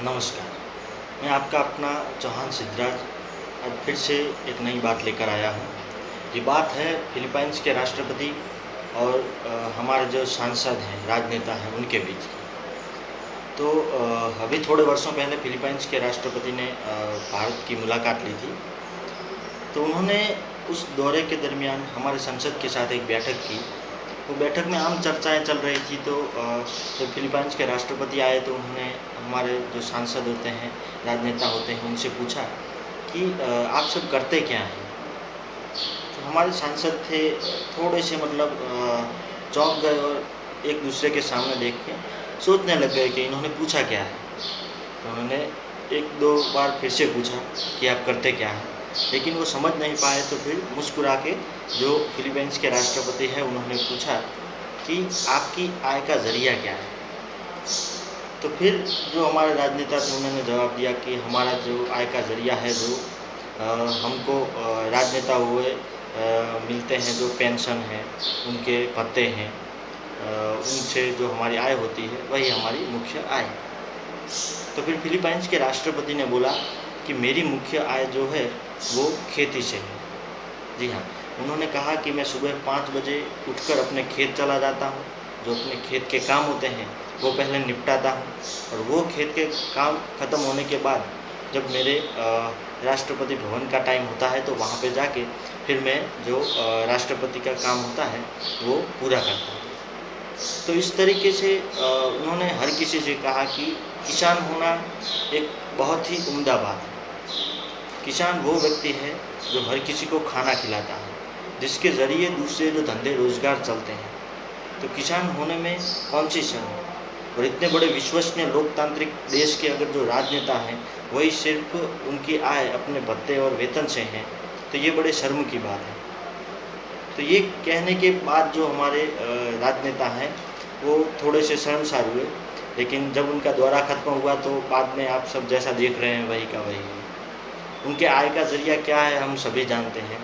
नमस्कार। मैं आपका अपना चौहान सिद्धराज आज फिर से एक नई बात लेकर आया हूँ। ये बात है फिलीपाइंस के राष्ट्रपति और हमारे जो सांसद हैं, राजनेता हैं, उनके बीच की। तो अभी थोड़े वर्षों पहले फिलीपाइंस के राष्ट्रपति ने भारत की मुलाकात ली थी। तो उन्होंने उस दौरे के दरमियान हमारे संसद के साथ एक बैठक की। वो बैठक में आम चर्चाएं चल रही थी। तो जब फिलीपाइंस के राष्ट्रपति आए तो उन्होंने हमारे जो सांसद होते हैं, राजनेता होते हैं, उनसे पूछा कि आप सब करते क्या हैं। तो हमारे सांसद थे, थोड़े से मतलब चौंक गए और एक दूसरे के सामने देख के सोचने लग गए कि इन्होंने पूछा क्या है। तो उन्होंने एक दो बार फिर से पूछा कि आप करते क्या हैं, लेकिन वो समझ नहीं पाए। तो फिर मुस्कुरा के जो फिलीपींस के राष्ट्रपति हैं उन्होंने पूछा कि आपकी आय का ज़रिया क्या है। तो फिर जो हमारे राजनेता थे उन्होंने जवाब दिया कि हमारा जो आय का ज़रिया है, जो हमको राजनेता हुए मिलते हैं, जो पेंशन है, उनके भत्ते हैं, उनसे जो हमारी आय होती है वही हमारी मुख्य आय। तो फिर फिलीपाइंस के राष्ट्रपति ने बोला कि मेरी मुख्य आय जो है वो खेती से है। जी हाँ, उन्होंने कहा कि मैं सुबह 5 बजे उठकर अपने खेत चला जाता हूँ। जो अपने खेत के काम होते हैं वो पहले निपटाता हूँ, और वो खेत के काम ख़त्म होने के बाद जब मेरे राष्ट्रपति भवन का टाइम होता है तो वहाँ पे जाके फिर मैं जो राष्ट्रपति का काम होता है वो पूरा करता हूँ। तो इस तरीके से उन्होंने हर किसी से कहा कि किसान होना एक बहुत ही उम्दा बात है। किसान वो व्यक्ति है जो हर किसी को खाना खिलाता है, जिसके ज़रिए दूसरे जो धंधे रोजगार चलते हैं। तो किसान होने में कौन सी शर्म है। और इतने बड़े विश्वसनीय लोकतांत्रिक देश के अगर जो राजनेता हैं वही सिर्फ उनकी आय अपने भत्ते और वेतन से हैं, तो ये बड़े शर्म की बात है। तो ये कहने के बाद जो हमारे राजनेता हैं वो थोड़े से शर्मसार हुए, लेकिन जब उनका दौरा ख़त्म हुआ तो बाद में आप सब जैसा देख रहे हैं वही का वही है। उनके आय का ज़रिया क्या है हम सभी जानते हैं।